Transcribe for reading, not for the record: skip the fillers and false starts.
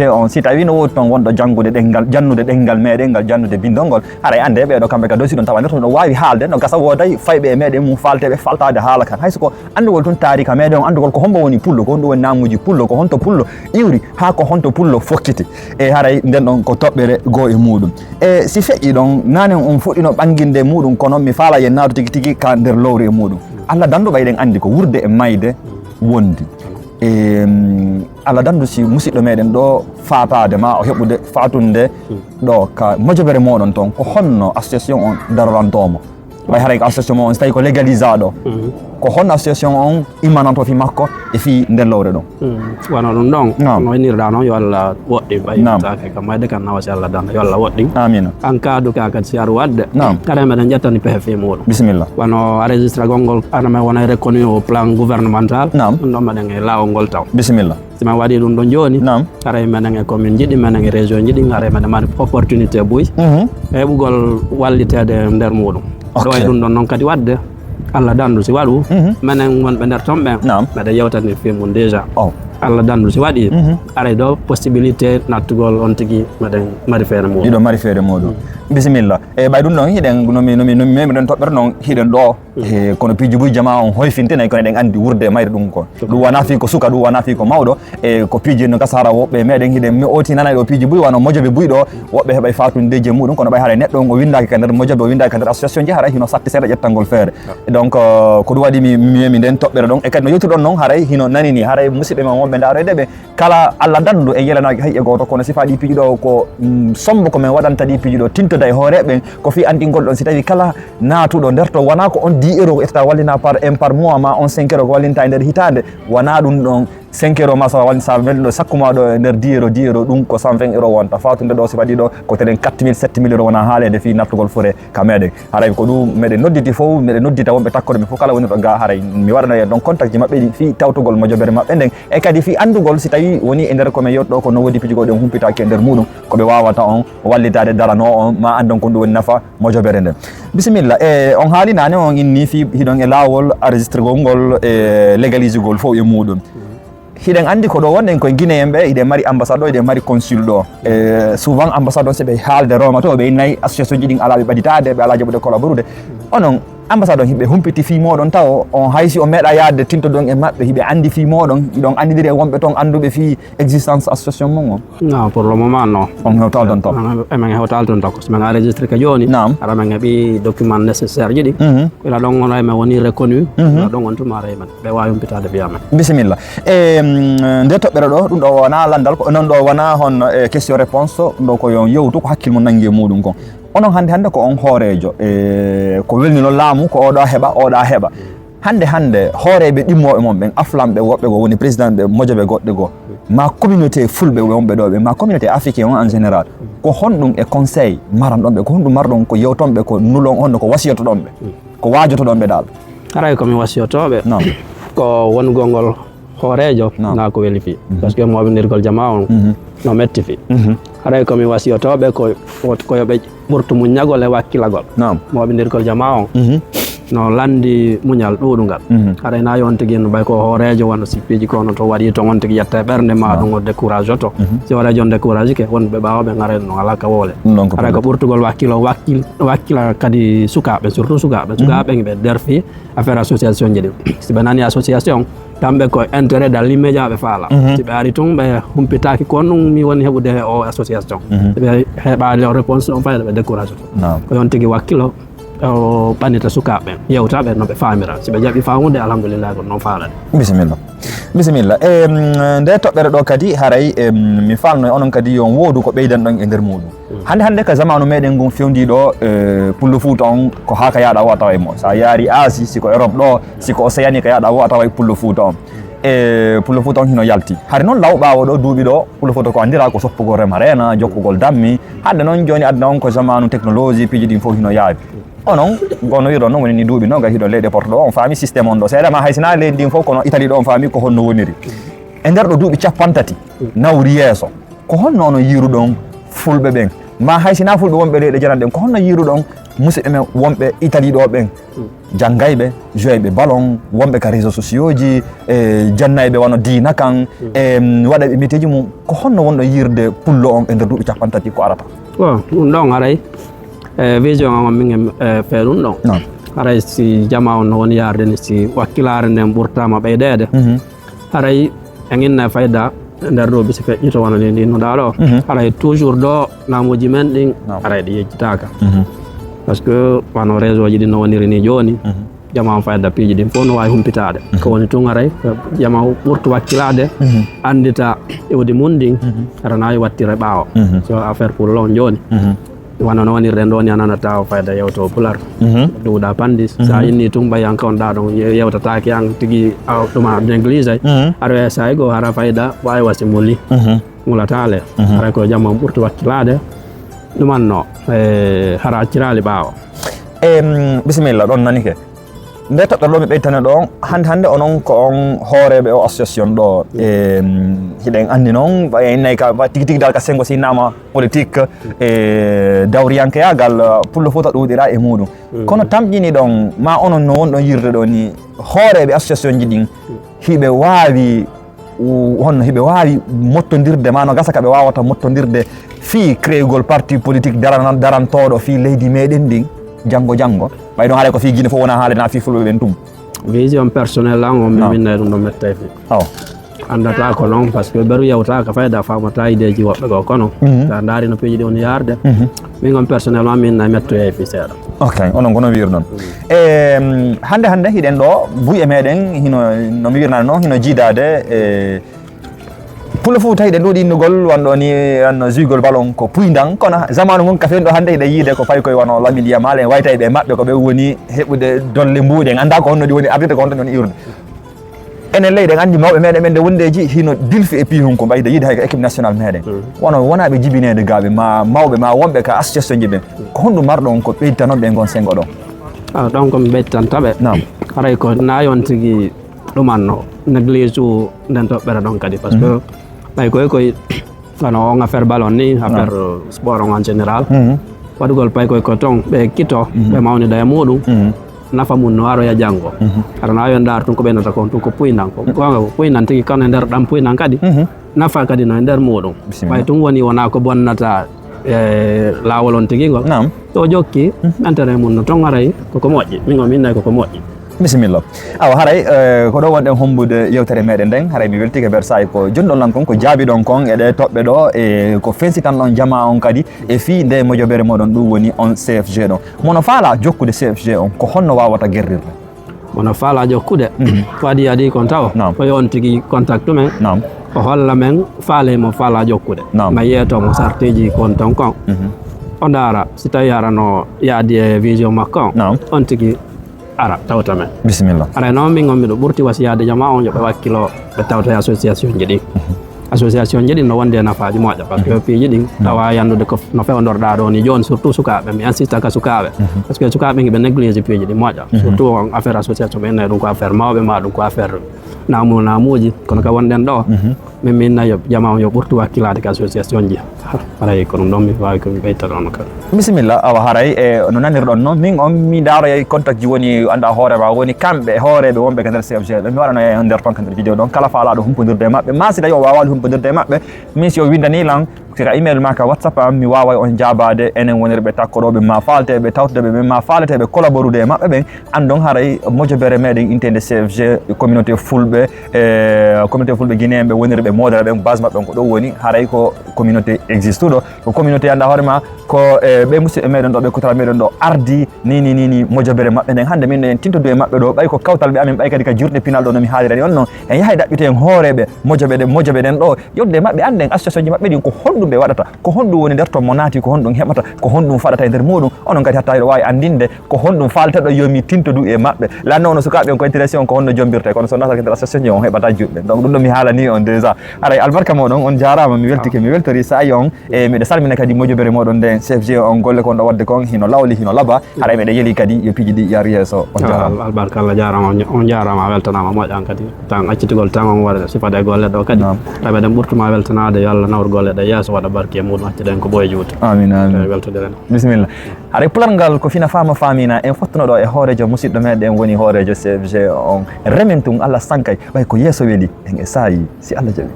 on si tawi no wodi ton wonɗo jannude ɗengal meɗen ngal jannude bindol ngol haray ande ɓeɗo kamɓe ka dosi ɗon tawa nder toon ɗo wawi haalde no gasa woday fayɓe e meɗen mum falteɓe faltade haala kan hayso ko andugol tun tarika meɗen andugol ko hombo woni pullo ko honɗum woni namuji pullo ko honto pullo iwri ha ko honto pullo fokkiti e haray nden ɗon ko toɓɓere goo e muɗum e si feƴƴi ɗon nanen on fuɗɗino ɓangguinde muɗum kono mi faala yen naatu tigui tigui ka nder lowri e muɗum Allah danduɗo eɗen andi ko wurde e mayde wondi Allah dandu si musidɗo meɗen ɗo fatade ma o heɓude fatunde ɗo ka mojobere moɗon toon ko honno association on darorantomo way haray ko association on so tawi ko légalisaɗo ko honno association on immananto fi makko e fi nder lowre ɗon wano ɗum ɗon no wayirɗa noon yo Allah woɗɗi ɓayitake kam mayde kan nawa si Allah danda yo Allah woɗɗi amina an kaadu ka kadi si ar wadde kala meɗen ƴettani pehe fi muɗum bisimilla wano enregistré gongol aname wona reconnu au plan gouvernemental ɗum ɗon meɗen e lawol ngol taw bisimilla sima waɗi ɗum ɗo joni haray meɗen e commune jiɗi meɗen e région jiɗi haray meɗen mari opportunité buy heɓugol wallitede nder muɗum ɗo e ɗum ɗon noon kadi wadde Allah dandu si waɗu menen wonɓe nder ton ɓen meɗen yewtani film mum déjà Allah dandu si waɗi aray ɗo possibilité nattugol on tigui meɗen mari feere muɗum ɗiɗo mari feere muɗum bisimilla e ɓay ɗum ɗon hiɗen nomi meɗen toɓɓere noon hiɗen ɗo e kono piiji buy jama on hoyfintinayi kono eɗen andi wurde e mayre ɗum ko ɗum wona fi ko suka ɗum wona fi ko mawɗo e ko piiji no gasara woɓɓe meɗen hiɗen mi oti nanay ɗo piiji buy wano mojoɓe buy ɗo woɓɓe heɓay fatundeji muɗum kono ɓay haɗa neɗɗo on o windaki ka nder mojoɓe o windaki ka nder association ji haray hino satti seeɗa ƴettangol feere donc ko ɗum waɗi mi nden toɓɓere ɗon e kadi no yettuɗon noon haray hino nanini haray musidɓe men wonɓe ndaroyde ɓe kala Allah dandu e yelanaki hay e goto kono sifa ɗi piiji ɗo ko sombo ko men waɗanta ɗi piiji ɗo tintoda e hooreɓe ko fi andingol ɗon si tawi kala natuɗo nder to wona ko on 10 € ko ettata wallina par mois ma on 5 € ko wallinta e nder hitande wona ɗum ɗon 5 € ma sa welɗo ɗo sakkuma ɗo e nder 10 € ɗum ko 120 € wonta fatude ɗo si waɗi ɗo ko tenen 4000 7000 € wona haalede fi nattugol fore ka meɗen haray ko ɗum meɗen nodditi fof meɗen noddita wonɓe takkoɗe ɓe fof kala woni ɗo ga haray mi waɗana e ɗon contact ji maɓɓe ɗi fi tawtugol mojobere maɓɓe nden e kadi fi andugol si tawi woni e nder komin yetɗo ko no woodi piiji goɗɗon humpitaki e nder muɗum koɓe wawata on wallitade darano on ma andon ko ɗum woni nafa mojobere nden bisimilla e on haalinani on inni fi hiɗon e lawol enregistré gol ngol e légalise gol fof e muɗum hiɗen andi ko ɗo wonɗen koye guinéen ɓe hiɗen mari ambassade o hiɗen mari consul ɗo e souvent ambassade o soɓe haalde roma to ɓe innayi association ji ɗin alaɓe ɓaɗitade ɓe ala jaɓude collaborude onon ambassade on hiɓe humpiti fi moɗon taw on haysi on meeɗa yaadde tintoɗon e maɓɓe hiɓe andi fi moɗon hiɗon andidiri e wonɓe toon anduɓe fi existence association mon on non pour le moment non on hewtal ton to emen hewtal ton to so men enregistré ka joni ara men heeɓi document nécessaire ji ɗi ila ɗon on emen woni reconnu ila ɗon on tuma ara men ɓe wawi humpitade fiya men bisimilla e nde toɓɓere ɗo ɗum ɗo wona landal ko non ɗo wona hon question réponse ɗum ɗo ko yon yewtu ko hakkille mum nangui e muɗum kon onon hande ko on hoorejo e ko welnino laamu ko oɗo heɓa oɗa heɓa hande hooreɓe ɗimmoɓe mon ɓen aflamɓe woɓɓe go woni président ɓe mojoɓe goɗɗe goo ma communauté fulɓe wonɓe ɗo ɓe ma communauté africain on en général ko honɗum e conseil maranɗon ɓe ko honɗum marɗon ko yewtonɓe ko nulon honno ko wasiyotoɗon ɓe ko wajotoɗon ɓe dal haray komi wasiyotoɓe ko wongol ngol hoorejo na ko weli fi par ce que moɓinirgol jama on no metti fi haray komi wasiyotoɓe ko yoɓe ɓurtu muñagol e wakkilagol moɓinirgol jama on no landi muñal ɗuɗugal haɗa na yon tigui no ɓay ko hoorejo wonno sippiji kono to waɗi to on tigui yetta ɓerde ma ɗum o décourage oto si hoorejo on décourage ke wonɓe ɓawoɓe garen no ala ka woole haɗa ko ɓurtugol wakkila kadi sukaɓe surtout sukaɓe ɓe nder fi affaire association ji ɗi si ɓe nani association kamɓe ko intérêt dans l'immédiat ɓe faala si ɓe ari tun ɓe humpitaki ko ɗum mi woni heɓude o association si ɓe heɓali o réponse on fayde ɓe décourage oto ko yon tigui wakkilo o ɓannita sukaɓe yewtaɓe no ɓe famira si ɓe jaɓi famude alhamdulillah ko noon faalade bisimilla e nde toɓɓere ɗo kadi haray mi falno onon kadi yon woodu ko ɓeydan ɗon e nder muɗum hande ka zamanu meɗen ngun fewdiɗo pullo Fouta on ko haka yaɗa o a tawa e mo sa yaari Asie siko Europe ɗo siko Océanie ka yaɗa o a tawa e pullo Fouta on e pullo Fouta on hino yalti hari noon law ɓawo ɗo duuɓi ɗo pullo Fouta ko andira ko soppugol rema rena jokkugol dammi hande noon joni adna on ko zamanu technologie piiji ɗin fof hino yaawi onon gono wiɗon noon woni ni duuɓi noon ga hiɗo leyɗe porto ɗo on faami systéme on ɗo seeɗa hay sina leydi ndin fof kono Italie ɗo on faami ko honno woniri e nder ɗo duuɓi 50 nawri yeeso ko honno ono yiruɗon fulɓe ɓen ma hay sina fulɓe wonɓe leyɗe jaran ɗen ko honno yiruɗon musidɓe men wonɓe Italie ɗo ɓen janngayɓe joyɓe ballon wonɓe ka réseaux sociaux ji jannayɓe wono dina kan waɗaɓe métier ji mum ko honno wonɗo yirde pullo on e nder duuɓi 30 ko arata ɗum ɗon haray vision on min fe ɗum ɗon haray si jama on no woni yarde ni si wakkilare nden ɓurtama ɓeydede haray en inna fayda nder ɗo bisi feƴƴito wona ni ndinnoɗa ɗo haray toujours ɗo namuji men ɗin haray ɗi yejjitaka par ce que wano réseau ji ɗin no woniri ni joni jama on fayda piiji ɗin fof no wawi humpitade ko woni tun haray jama ɓurtu wakkilade andita iwdi mum ɗin hara nawi wattire ɓawo so affaire pour long joni wano no wonirɗen ɗo ni a nanata o fayda yewto pular duuɗa pandis sa inni tun ɓayan ka on ɗa ɗon yewtataki an tigui ɗuma néglige ay aɗa sa go hara fayda wawi wasi muli mulatale haray ko jamma on ɓurti wakkilade ɗumanno hara accirali ɓawo bisimilla ɗon nani ke nde toɓɓere ɗo mi ɓeytane ɗon hande onon ko on hooreɓe o association ɗo hiɗen anndi noon nayi ka tigi tigi dal ka sengo sinama politique dawriyankeyagal pullo fof ta ɗuuɗira e muɗum kono tamƴini ɗon ma onon no wonɗon yirde ɗo ni hooreɓe association ji ɗin hiɓe waawi honno hiɓe waawi mottodirde ma no gasa ka ɓe wawata mottodirde fii créugol parti politique darantoɗo fii leydi meɗen ɗin janggo ɓay ɗon haala ko fi guine fof wona haalena fi fulɓe ɓen tum vision personnel an o minne ɗum ɗo metta fi andata ko noon par ce que ɓeru yewtaka fayda famata ideji woɓɓe go kono sa daari no piiji ɗi woni yarde min on personnellement minna mettoye fi seeɗa ok onon kono wir noon hande hiɗen ɗo buye meɗen hino no mi wirnani noon hino jiidade pullo fof tawi ɗen ɗuuɗi innugol wanɗo ni anno jugol ballon ko puydan kono zamanu ngon kafen ɗo hannde hiɗen yiide ko fayi koye wono lamine yamal en wayta ɓe maɓɓe ko ɓe woni heɓude dolle mbuuɗi en annda ko honno ɗi woni abide ko honto ɗi woni iwrude enen leydi en anndi mawɓe meɗen ɓen nde wondeji hino dilfi e pihum ko mbayde yiide hay ko équipe national meɗen wono wonaɓe jibinede gaaɓe ma mawɓe ma wonɓe ka association ji ɓen ko honɗum marɗon ko ɓeytanoɓe e gon sengo ɗon ɗon komi ɓeytantaɓe haray ko nayon tigui ɗumanno néglige u nden toɓɓere ɗon kadi par ce que ɓay koy wano on affaire ballon ni affaire sport en général waɗugol pay koy ko ton ɓe kito ɓe mawnida e muɗum nafa mum no aroya janggo aɗa nawi on dar tun ko ɓeynata kon tun ko puynan ko gonga ko puynan tigui kano e nder ɗam puynan kadi nafa kadi no e nder muɗum ɓay tun woni wona ko bonnata lawol on tigui ngol to jokki intérêt mum no ton aray koko moƴƴi min o minnayi koko moƴƴi bisimilla awa haray ko ɗo wonɗen hombude yewtere meɗen nden haray mi weltike Versailles ko joni ɗon lan kon ko jaabi ɗon kon eɗe toɓɓe ɗo e ko fensitan ɗon jama on kadi e fii nde mojobere moɗon ɗum woni on CFG ɗon mono faala jokkude CFG on ko honno wawata guerrirde mono faala jokkude waɗi adi kon taw koye on tigui contact men o holla men faalemo faala jokkude ma yeetomo sarteji kon ton kon o daara si tawi arano yaadi e vision makko on tigui ara tawta men bisimilla ara noon min on miɗo ɓurti wasiyade jama on yoɓe wakkilo ɓe tawta e association ji ɗin association ji ɗin no wonde nafaji moƴƴa par ce que piiji ɗin tawa yandude ko no fewdorɗa ɗo ni joni surtout sukaɓe mi insiste ka sukaɓe par ce que sukaɓe ɓe néglige piiji ɗin moƴƴa surtout on affaire association ɓe innayi ɗum ko affaire mawɓe ma ɗum ko affaire namuji kono ka wonɗen ɗo min minnayi jama on yo ɓurtu wakkilade ka association ji haray ko ɗum ɗon mi wawi komi ɓeyta ɗon kadi bisimilla awa haray e no nanirɗon noon min on mi daroya contact ji woni anda hoorema woni kamɓe hooreɓe wonɓe ka nder CFG ɗo mi waɗano e nder ton ka nder vidéo ɗon kala faalaɗo humpodirde e maɓɓe ma si tawi o wawali humpodirde e maɓɓe min si o windanilan sika email ma ka whatsapp am mi wawa on jabade enen wonirɓe takkoɗoɓe ma falteɓe tawteɓe ɓe ma faaleteɓe collaborude e maɓɓe ɓen andon haray mojobere meɗen intende CFG communauté fulɓe guinéen ɓe wonirɓe modere ɓen base maɓɓe ko ɗo woni haray ko communauté existe ɗo ko communauté anda hoorema ko ɓe musidɓe meɗen ɗo ɓe kotara meɗen ɗo ardi ni mojobere maɓɓe nden hande min en tintodu e maɓɓe ɗo ɓay ko kawtal ɓe amin ɓay kadi ka jurɗe pinal ɗo nomi haalirani on noon en yahay ɗaɓɓite en hooreɓe mojoɓe ɗen ɗo yodde maɓɓe anden association ji maɓɓe ɗin ko honɗum ɓe waɗata ko honɗum woni nder ton mo naati ko honɗum heɓata ko honɗum faɗata e nder muɗum onon kadi hatta hiɗo wawi andinde ko honɗum falteɗo yomi tintodu e maɓɓe lanno ono sukaɓe on ko intéressé on ko honno jombirte kono so natata nder association ji on heɓata juɗɗe donc ɗum ɗo mi haalani on déjà haray albarka moɗon on jarama mi weltike mi weltori sa yi on e miɗa salmina kadi mojobere moɗon nden eɗen CFG on golle kon ɗo wadde kon hino lawli hino laaɓa haɗa meɗen yeeli kadi yo piiji ɗi yar yeeso. On jarama albarka Allah jarama on jarama weltanama moƴƴan kadi tan accitugol tan on waɗa sifade golle ɗo kadi tawi eɗen ɓurtuma weltanade yo Allah nawr golle ɗe yeeso waɗa barke muɗum acciɗen ko ɓooye juuta. Amin amin weltodiren bisimilla. Haɗa pulal ngal ko fina fama famina en fottuno ɗo e hoorejo musidɗo meɗen woni hoorejo CFG on remen tun Allah sankay ɓay ko yeeso weeli en e saayi si Allah jaɓi.